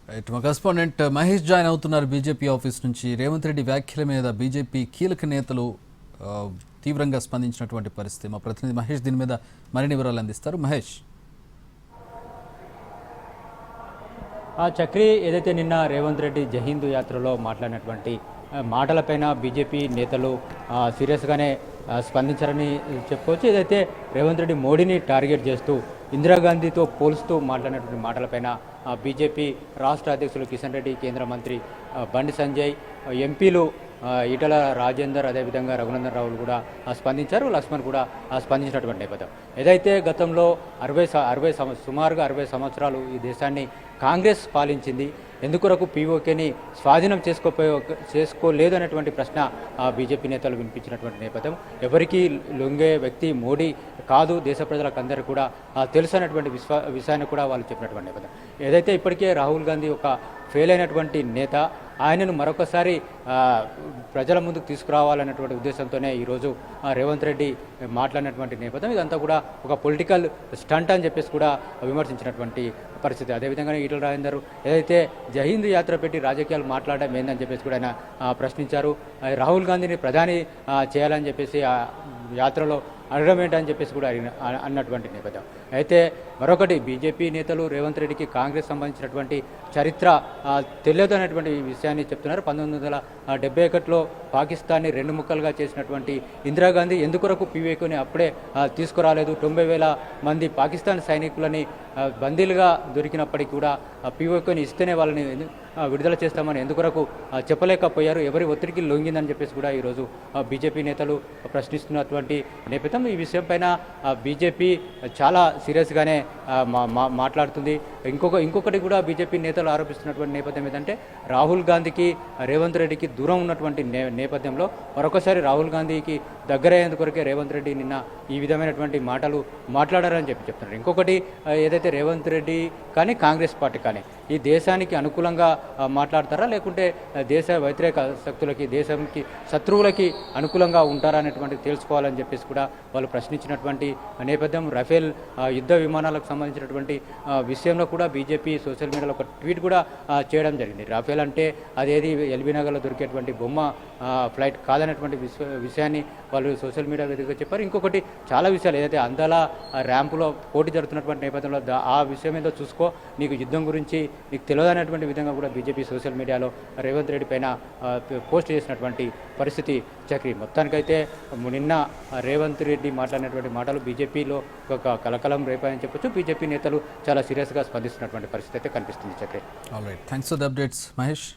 మా correspondent Mahesh join అవుతున్నారు BJP office నుంచి. రేవంత్ రెడ్డి వ్యాఖ్యల మీద బీజేపీ కీలక నేతలు తీవ్రంగా స్పందించినటువంటి పరిస్థితి. మా ప్రతినిధి మహేష్ దీని మీద మరిన్ని వివరాలు అందిస్తారు. మహేష్. చక్రి, ఏదైతే నిన్న రేవంత్ రెడ్డి జహింద్ యాత్రలో మాట్లాడినటువంటి మాటలపైన బీజేపీ నేతలు సీరియస్గానే స్పందించారని చెప్పుకోవచ్చు. ఏదైతే రేవంత్ రెడ్డి మోడీని టార్గెట్ చేస్తూ ఇందిరాగాంధీతో పోలుస్తూ మాట్లాడినటువంటి మాటలపైన బీజేపీ రాష్ట్ర అధ్యక్షులు కిషన్ రెడ్డి, కేంద్ర మంత్రి బండి సంజయ్, ఎంపీలు ఈటల రాజేందర్, అదేవిధంగా రఘునందన్ రావులు కూడా స్పందించారు. లక్ష్మణ్ కూడా స్పందించినటువంటి నేపథ్యం. ఏదైతే గతంలో సుమారుగా 60 సంవత్సరాలు ఈ దేశాన్ని కాంగ్రెస్ పాలించింది, ఎందుకొరకు పీఓకేని స్వాధీనం చేసుకోలేదు అనేటువంటి ప్రశ్న బీజేపీ నేతలు వినిపించినటువంటి నేపథ్యం. ఎవరికి లొంగే వ్యక్తి మోడీ కాదు, దేశ ప్రజలకు అందరూ కూడా తెలుసు అనేటువంటి విషయాన్ని కూడా వాళ్ళు చెప్పినటువంటి నేపథ్యం. ఏదైతే ఇప్పటికే రాహుల్ గాంధీ ఒక ఫెయిల్ అయినటువంటి నేత, ఆయనను మరొకసారి ప్రజల ముందుకు తీసుకురావాలనేటువంటి ఉద్దేశంతోనే ఈరోజు రేవంత్ రెడ్డి మాట్లాడినటువంటి నేపథ్యం. ఇదంతా కూడా ఒక పొలిటికల్ స్టంట్ అని చెప్పేసి కూడా విమర్శించినటువంటి పరిస్థితి. అదేవిధంగా ఈటల రాజేందర్ ఏదైతే జహింద్ యాత్ర పెట్టి రాజకీయాలు మాట్లాడడం ఏందని చెప్పేసి కూడా ఆయన ప్రశ్నించారు. రాహుల్ గాంధీని ప్రధాని చేయాలని చెప్పేసి యాత్రలో అడగడం ఏంటని చెప్పేసి కూడా అన్నటువంటి నేపథ్యం. అయితే మరొకటి, బీజేపీ నేతలు రేవంత్ రెడ్డికి కాంగ్రెస్ సంబంధించినటువంటి చరిత్ర తెలియదు అనేటువంటి విషయాన్ని చెప్తున్నారు. 1971లో పాకిస్తాన్ని 2 ముక్కలుగా చేసినటువంటి ఇందిరాగాంధీ ఎందుకొరకు పీవీకేని అప్పుడే తీసుకురాలేదు? 90,000 మంది పాకిస్తాన్ సైనికులని బందీలుగా దొరికినప్పటికీ కూడా పీవీకేని ఇస్తేనే వాళ్ళని విడుదల చేస్తామని ఎందుకొరకు చెప్పలేకపోయారు? ఎవరి ఒత్తిడికి లొంగిందని చెప్పేసి కూడా ఈరోజు బీజేపీ నేతలు ప్రశ్నిస్తున్నటువంటి నేపథ్యం. ఈ విషయం పైన బీజేపీ చాలా సీరియస్గానే మాట్లాడుతుంది. ఇంకొకటి కూడా బీజేపీ నేతలు ఆరోపిస్తున్నటువంటి నేపథ్యం ఏంటంటే, రాహుల్ గాంధీకి రేవంత్ రెడ్డికి దూరం ఉన్నటువంటి నేపథ్యంలో మరొకసారి రాహుల్ గాంధీకి దగ్గరయ్యేందుకొరకే రేవంత్ రెడ్డి నిన్న ఈ విధమైనటువంటి మాటలు మాట్లాడారని చెప్తున్నారు. ఇంకొకటి, ఏదైతే రేవంత్ రెడ్డి కానీ కాంగ్రెస్ పార్టీ కానీ ఈ దేశానికి అనుకూలంగా మాట్లాడతారా, లేకుంటే దేశ వ్యతిరేక శక్తులకి, దేశానికి శత్రువులకి అనుకూలంగా ఉంటారా అనేటువంటిది తెలుసుకోవాలని చెప్పేసి కూడా వాళ్ళు ప్రశ్నించినటువంటి నేపథ్యం. రఫేల్ యుద్ధ విమానాలకు సంబంధించినటువంటి విషయంలో కూడా బీజేపీ సోషల్ మీడియాలో ఒక ట్వీట్ కూడా చేయడం జరిగింది. రఫేల్ అంటే అదేది ఎల్బీ నగర్లో దొరికేటువంటి బొమ్మ ఫ్లైట్ కాదనేటువంటి విషయాన్ని వాళ్ళు సోషల్ మీడియా వేదికగా చెప్పారు. ఇంకొకటి, చాలా విషయాలు ఏదైతే అందాల ర్యాంపులో పోటీ జరుగుతున్నటువంటి నేపథ్యంలో ఆ విషయం ఏదో చూసుకో, నీకు యుద్ధం గురించి నీకు తెలియదు అనేటువంటి విధంగా కూడా బీజేపీ సోషల్ మీడియాలో రేవంత్ రెడ్డి పైన పోస్ట్ చేసినటువంటి పరిస్థితి. చక్రి, మొత్తానికైతే నిన్న రేవంత్ రెడ్డి మాట్లాడినటువంటి మాటలు బీజేపీలో ఒక కలకలం రేపాయని చెప్పొచ్చు. బీజేపీ నేతలు చాలా సీరియస్గా స్పందిస్తున్నటువంటి పరిస్థితి అయితే కనిపిస్తుంది. Chakri. All right, thanks for the updates Mahesh.